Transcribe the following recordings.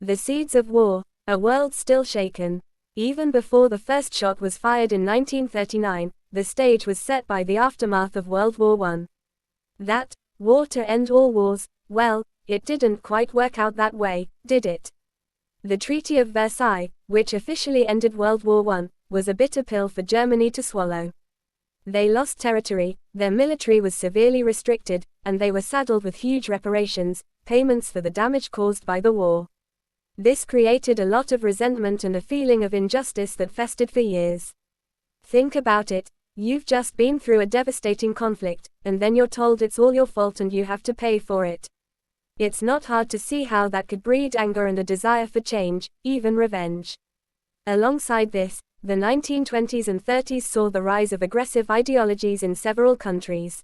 The seeds of war, a world still shaken. Even before the first shot was fired in 1939, the stage was set by the aftermath of World War I. That war to end all wars, well, it didn't quite work out that way, did it? The Treaty of Versailles, which officially ended World War I, was a bitter pill for Germany to swallow. They lost territory, their military was severely restricted, and they were saddled with huge reparations, payments for the damage caused by the war. This created a lot of resentment and a feeling of injustice that festered for years. Think about it, you've just been through a devastating conflict, and then you're told it's all your fault and you have to pay for it. It's not hard to see how that could breed anger and a desire for change, even revenge. Alongside this, the 1920s and 30s saw the rise of aggressive ideologies in several countries.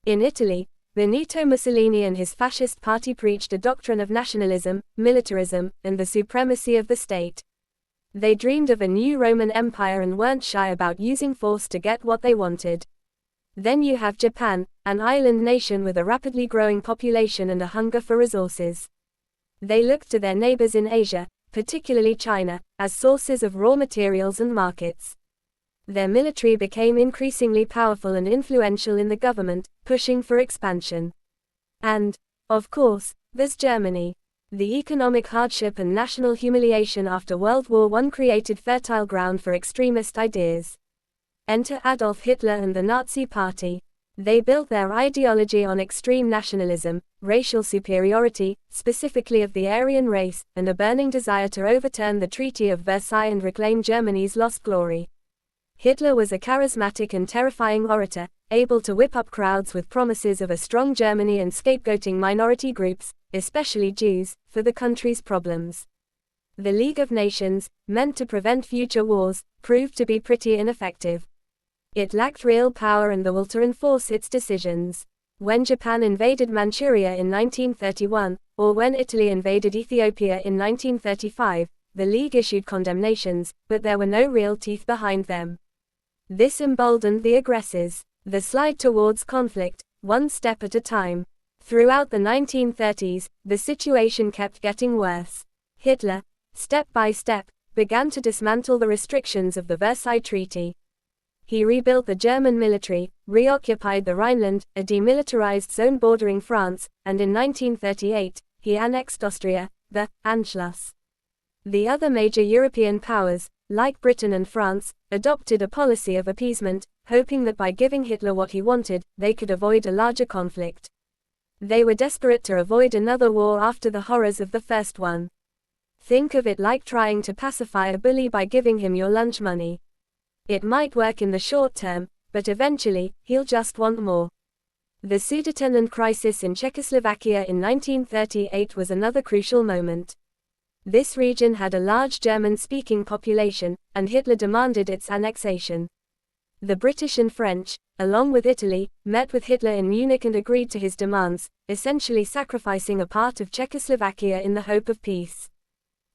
In Italy, Benito Mussolini and his fascist party preached a doctrine of nationalism, militarism, and the supremacy of the state. They dreamed of a new Roman Empire and weren't shy about using force to get what they wanted. Then you have Japan, an island nation with a rapidly growing population and a hunger for resources. They looked to their neighbors in Asia, particularly China, as sources of raw materials and markets. Their military became increasingly powerful and influential in the government, pushing for expansion. And, of course, there's Germany. The economic hardship and national humiliation after World War I created fertile ground for extremist ideas. Enter Adolf Hitler and the Nazi Party. They built their ideology on extreme nationalism, racial superiority, specifically of the Aryan race, and a burning desire to overturn the Treaty of Versailles and reclaim Germany's lost glory. Hitler was a charismatic and terrifying orator, able to whip up crowds with promises of a strong Germany and scapegoating minority groups, especially Jews, for the country's problems. The League of Nations, meant to prevent future wars, proved to be pretty ineffective. It lacked real power and the will to enforce its decisions. When Japan invaded Manchuria in 1931, or when Italy invaded Ethiopia in 1935, the League issued condemnations, but there were no real teeth behind them. This emboldened the aggressors. The slide towards conflict, one step at a time. Throughout the 1930s, the situation kept getting worse. Hitler, step by step, began to dismantle the restrictions of the Versailles Treaty. He rebuilt the German military, reoccupied the Rhineland, a demilitarized zone bordering France, and in 1938, he annexed Austria, the Anschluss. The other major European powers, like Britain and France, adopted a policy of appeasement, hoping that by giving Hitler what he wanted, they could avoid a larger conflict. They were desperate to avoid another war after the horrors of the first one. Think of it like trying to pacify a bully by giving him your lunch money. It might work in the short term, but eventually, he'll just want more. The Sudetenland crisis in Czechoslovakia in 1938 was another crucial moment. This region had a large German-speaking population, and Hitler demanded its annexation. The British and French, along with Italy, met with Hitler in Munich and agreed to his demands, essentially sacrificing a part of Czechoslovakia in the hope of peace.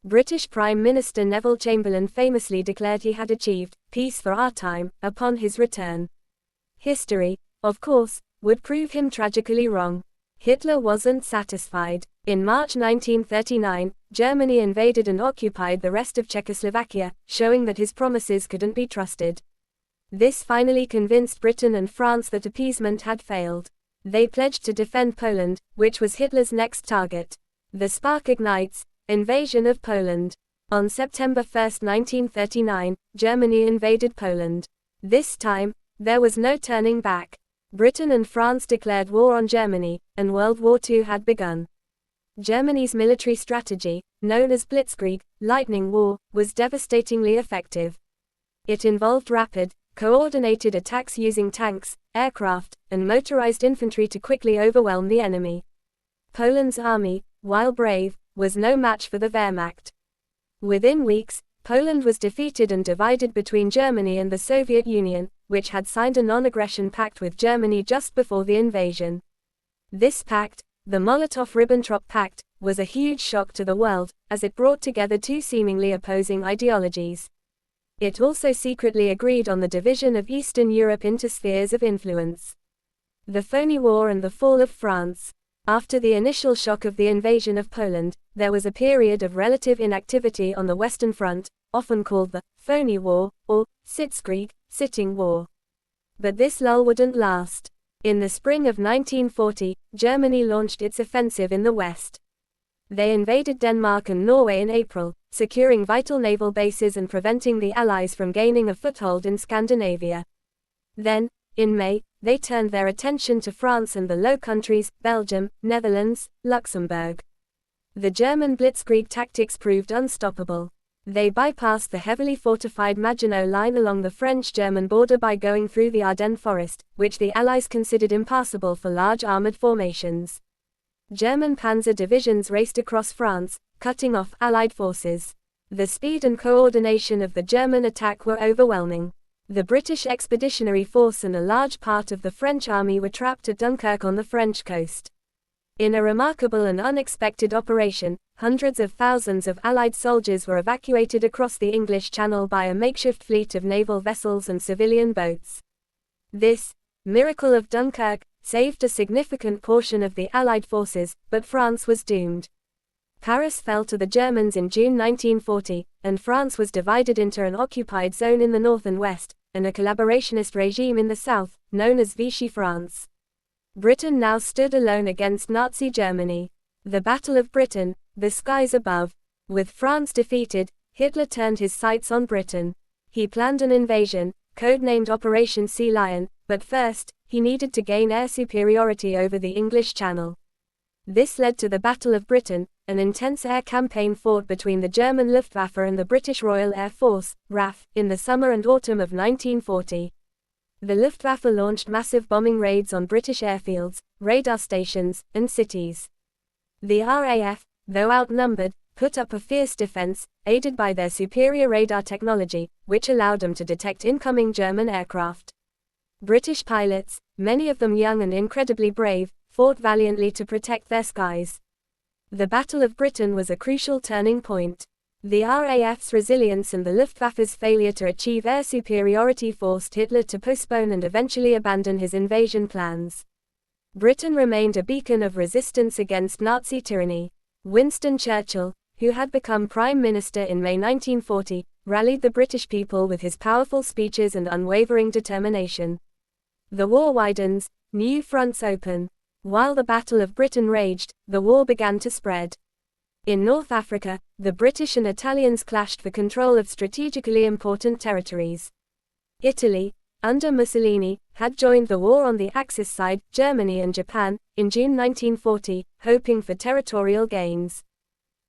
British Prime Minister Neville Chamberlain famously declared he had achieved peace for our time upon his return. History, of course, would prove him tragically wrong. Hitler wasn't satisfied. In March 1939, Germany invaded and occupied the rest of Czechoslovakia, showing that his promises couldn't be trusted. This finally convinced Britain and France that appeasement had failed. They pledged to defend Poland, which was Hitler's next target. The spark ignites, invasion of Poland. On September 1, 1939, Germany invaded Poland. This time, there was no turning back. Britain and France declared war on Germany, and World War II had begun. Germany's military strategy, known as Blitzkrieg, lightning war, was devastatingly effective. It involved rapid, coordinated attacks using tanks, aircraft, and motorized infantry to quickly overwhelm the enemy. Poland's army, while brave, was no match for the Wehrmacht. Within weeks, Poland was defeated and divided between Germany and the Soviet Union, which had signed a non-aggression pact with Germany just before the invasion. This pact, the Molotov-Ribbentrop Pact, was a huge shock to the world, as it brought together two seemingly opposing ideologies. It also secretly agreed on the division of Eastern Europe into spheres of influence. The Phony War and the Fall of France. After the initial shock of the invasion of Poland, there was a period of relative inactivity on the Western Front, often called the Phony War, or Sitzkrieg, Sitting War. But this lull wouldn't last. In the spring of 1940, Germany launched its offensive in the west. They invaded Denmark and Norway in April, securing vital naval bases and preventing the Allies from gaining a foothold in Scandinavia. Then, in May, they turned their attention to France and the Low Countries, Belgium, Netherlands, Luxembourg. The German blitzkrieg tactics proved unstoppable. They bypassed the heavily fortified Maginot Line along the French-German border by going through the Ardennes forest, which the Allies considered impassable for large armored formations. German panzer divisions raced across France, cutting off Allied forces. The speed and coordination of the German attack were overwhelming. The British Expeditionary Force and a large part of the French army were trapped at Dunkirk on the French coast. In a remarkable and unexpected operation, hundreds of thousands of Allied soldiers were evacuated across the English Channel by a makeshift fleet of naval vessels and civilian boats. This miracle of Dunkirk saved a significant portion of the Allied forces, but France was doomed. Paris fell to the Germans in June 1940, and France was divided into an occupied zone in the north and west, and a collaborationist regime in the south, known as Vichy France. Britain now stood alone against Nazi Germany. The Battle of Britain, the skies above. With France defeated, Hitler turned his sights on Britain. He planned an invasion, codenamed Operation Sea Lion, but first, he needed to gain air superiority over the English Channel. This led to the Battle of Britain, an intense air campaign fought between the German Luftwaffe and the British Royal Air Force, RAF, in the summer and autumn of 1940. The Luftwaffe launched massive bombing raids on British airfields, radar stations, and cities. The RAF, though outnumbered, put up a fierce defense, aided by their superior radar technology, which allowed them to detect incoming German aircraft. British pilots, many of them young and incredibly brave, fought valiantly to protect their skies. The Battle of Britain was a crucial turning point. The RAF's resilience and the Luftwaffe's failure to achieve air superiority forced Hitler to postpone and eventually abandon his invasion plans. Britain remained a beacon of resistance against Nazi tyranny. Winston Churchill, who had become Prime Minister in May 1940, rallied the British people with his powerful speeches and unwavering determination. The war widens, new fronts open. While the Battle of Britain raged, the war began to spread. In North Africa, the British and Italians clashed for control of strategically important territories. Italy, under Mussolini, had joined the war on the Axis side, Germany and Japan, in June 1940, hoping for territorial gains.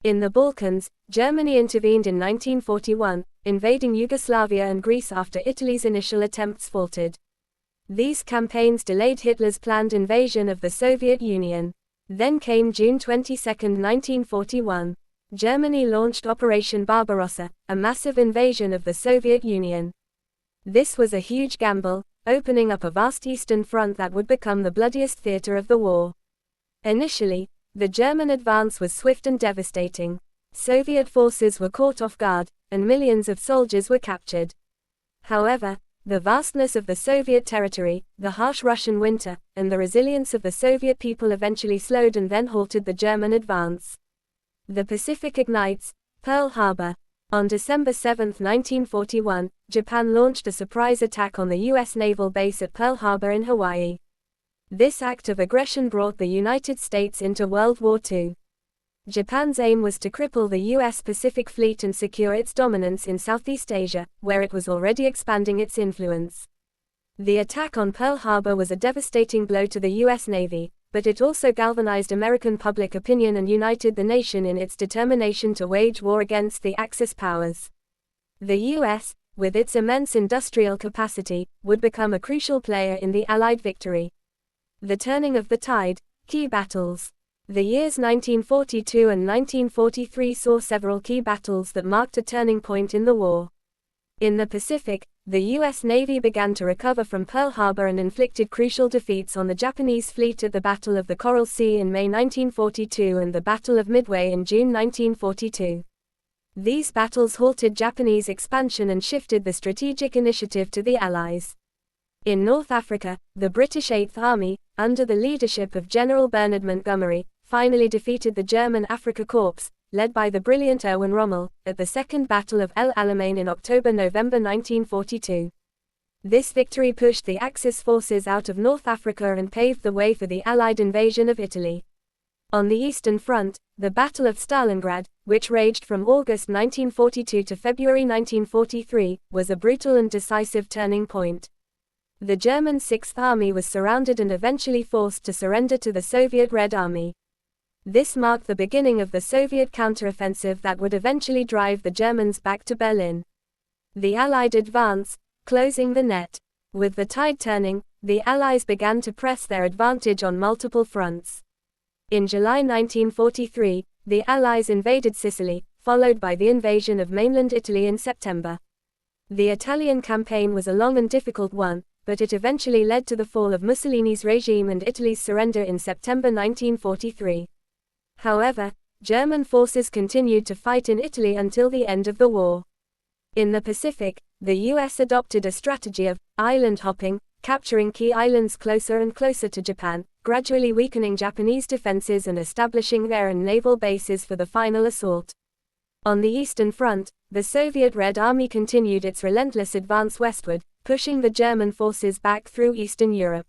In the Balkans, Germany intervened in 1941, invading Yugoslavia and Greece after Italy's initial attempts faltered. These campaigns delayed Hitler's planned invasion of the Soviet Union. Then came June 22, 1941. Germany launched Operation Barbarossa, a massive invasion of the Soviet Union. This was a huge gamble, opening up a vast eastern front that would become the bloodiest theater of the war. Initially, the German advance was swift and devastating. Soviet forces were caught off guard, and millions of soldiers were captured. However, the vastness of the Soviet territory, the harsh Russian winter, and the resilience of the Soviet people eventually slowed and then halted the German advance. The Pacific ignites. Pearl Harbor. On December 7, 1941, Japan launched a surprise attack on the U.S. naval base at Pearl Harbor in Hawaii. This act of aggression brought the United States into World War II. Japan's aim was to cripple the U.S. Pacific Fleet and secure its dominance in Southeast Asia, where it was already expanding its influence. The attack on Pearl Harbor was a devastating blow to the U.S. Navy, but it also galvanized American public opinion and united the nation in its determination to wage war against the Axis powers. The U.S., with its immense industrial capacity, would become a crucial player in the Allied victory. The turning of the tide. Key battles. The years 1942 and 1943 saw several key battles that marked a turning point in the war. In the Pacific, the U.S. Navy began to recover from Pearl Harbor and inflicted crucial defeats on the Japanese fleet at the Battle of the Coral Sea in May 1942 and the Battle of Midway in June 1942. These battles halted Japanese expansion and shifted the strategic initiative to the Allies. In North Africa, the British Eighth Army, under the leadership of General Bernard Montgomery, finally defeated the German Afrika Korps, led by the brilliant Erwin Rommel, at the Second Battle of El Alamein in October-November 1942. This victory pushed the Axis forces out of North Africa and paved the way for the Allied invasion of Italy. On the Eastern Front, the Battle of Stalingrad, which raged from August 1942 to February 1943, was a brutal and decisive turning point. The German Sixth Army was surrounded and eventually forced to surrender to the Soviet Red Army. This marked the beginning of the Soviet counteroffensive that would eventually drive the Germans back to Berlin. The Allied advance, closing the net. With the tide turning, the Allies began to press their advantage on multiple fronts. In July 1943, the Allies invaded Sicily, followed by the invasion of mainland Italy in September. The Italian campaign was a long and difficult one, but it eventually led to the fall of Mussolini's regime and Italy's surrender in September 1943. However, German forces continued to fight in Italy until the end of the war. In the Pacific, the U.S. adopted a strategy of island hopping, capturing key islands closer and closer to Japan, gradually weakening Japanese defenses and establishing air and naval bases for the final assault. On the Eastern Front, the Soviet Red Army continued its relentless advance westward, pushing the German forces back through Eastern Europe.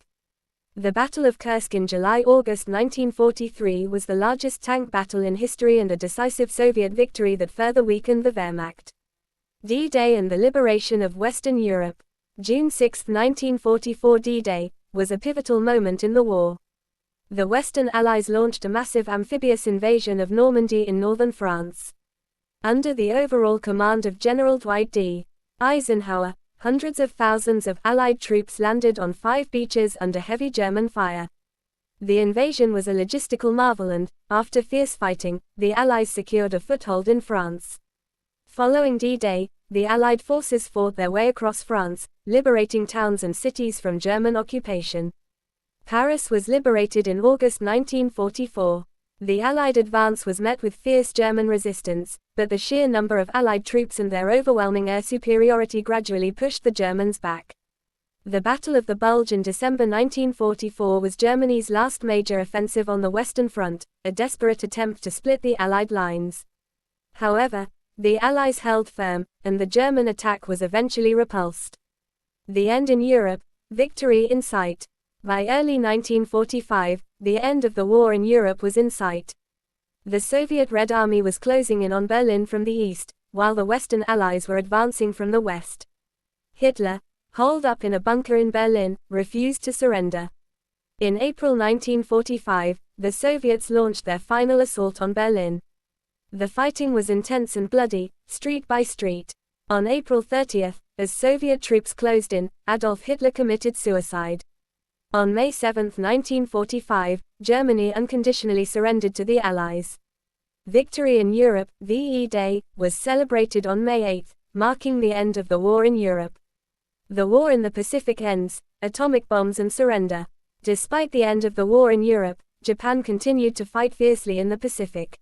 The Battle of Kursk in July-August 1943 was the largest tank battle in history and a decisive Soviet victory that further weakened the Wehrmacht. D-Day and the liberation of Western Europe. June 6, 1944 D-Day, was a pivotal moment in the war. The Western Allies launched a massive amphibious invasion of Normandy in northern France. Under the overall command of General Dwight D. Eisenhower, hundreds of thousands of Allied troops landed on 5 beaches under heavy German fire. The invasion was a logistical marvel and, after fierce fighting, the Allies secured a foothold in France. Following D-Day, the Allied forces fought their way across France, liberating towns and cities from German occupation. Paris was liberated in August 1944. The Allied advance was met with fierce German resistance, but the sheer number of Allied troops and their overwhelming air superiority gradually pushed the Germans back. The Battle of the Bulge in December 1944 was Germany's last major offensive on the Western Front, a desperate attempt to split the Allied lines. However, the Allies held firm, and the German attack was eventually repulsed. The end in Europe, victory in sight. By early 1945, the end of the war in Europe was in sight. The Soviet Red Army was closing in on Berlin from the east, while the Western Allies were advancing from the west. Hitler, holed up in a bunker in Berlin, refused to surrender. In April 1945, the Soviets launched their final assault on Berlin. The fighting was intense and bloody, street by street. On April 30, as Soviet troops closed in, Adolf Hitler committed suicide. On May 7, 1945, Germany unconditionally surrendered to the Allies. Victory in Europe, VE Day, was celebrated on May 8, marking the end of the war in Europe. The war in the Pacific ends, atomic bombs and surrender. Despite the end of the war in Europe, Japan continued to fight fiercely in the Pacific.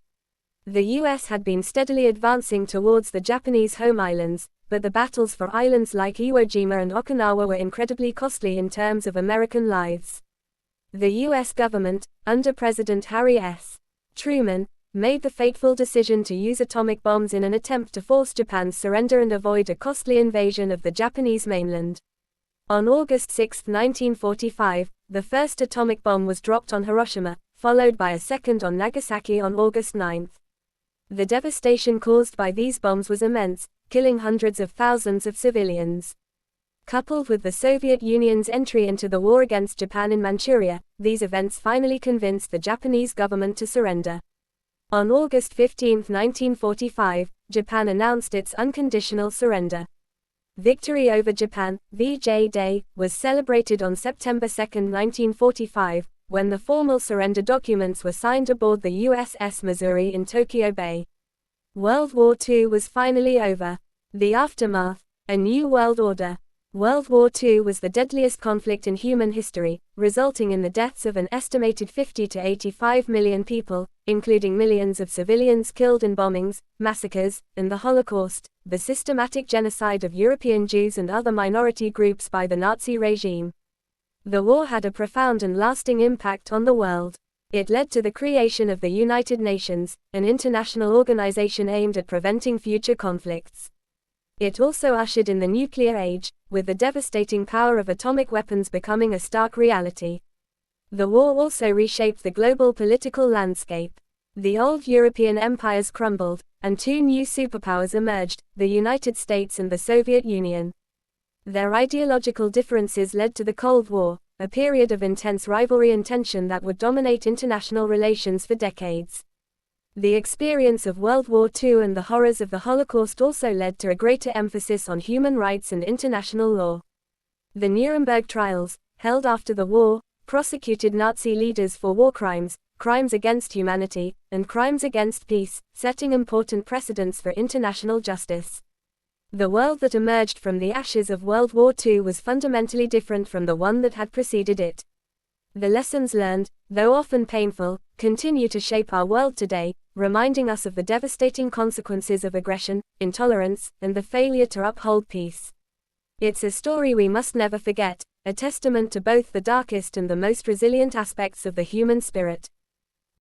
The US had been steadily advancing towards the Japanese home islands, but the battles for islands like Iwo Jima and Okinawa were incredibly costly in terms of American lives. The US government, under President Harry S. Truman, made the fateful decision to use atomic bombs in an attempt to force Japan's surrender and avoid a costly invasion of the Japanese mainland. On August 6, 1945, the first atomic bomb was dropped on Hiroshima, followed by a second on Nagasaki on August 9. The devastation caused by these bombs was immense, killing hundreds of thousands of civilians. Coupled with the Soviet Union's entry into the war against Japan in Manchuria, these events finally convinced the Japanese government to surrender. On August 15, 1945, Japan announced its unconditional surrender. Victory over Japan, VJ Day, was celebrated on September 2, 1945, when the formal surrender documents were signed aboard the USS Missouri in Tokyo Bay. World War II was finally over. The aftermath, a new world order. World War II was the deadliest conflict in human history, resulting in the deaths of an estimated 50 to 85 million people, including millions of civilians killed in bombings, massacres, and the Holocaust, the systematic genocide of European Jews and other minority groups by the Nazi regime. The war had a profound and lasting impact on the world. It led to the creation of the United Nations, an international organization aimed at preventing future conflicts. It also ushered in the nuclear age, with the devastating power of atomic weapons becoming a stark reality. The war also reshaped the global political landscape. The old European empires crumbled, and two new superpowers emerged, the United States and the Soviet Union. Their ideological differences led to the Cold War, a period of intense rivalry and tension that would dominate international relations for decades. The experience of World War II and the horrors of the Holocaust also led to a greater emphasis on human rights and international law. The Nuremberg trials, held after the war, prosecuted Nazi leaders for war crimes, crimes against humanity, and crimes against peace, setting important precedents for international justice. The world that emerged from the ashes of World War II was fundamentally different from the one that had preceded it. The lessons learned, though often painful, continue to shape our world today, reminding us of the devastating consequences of aggression, intolerance, and the failure to uphold peace. It's a story we must never forget, a testament to both the darkest and the most resilient aspects of the human spirit.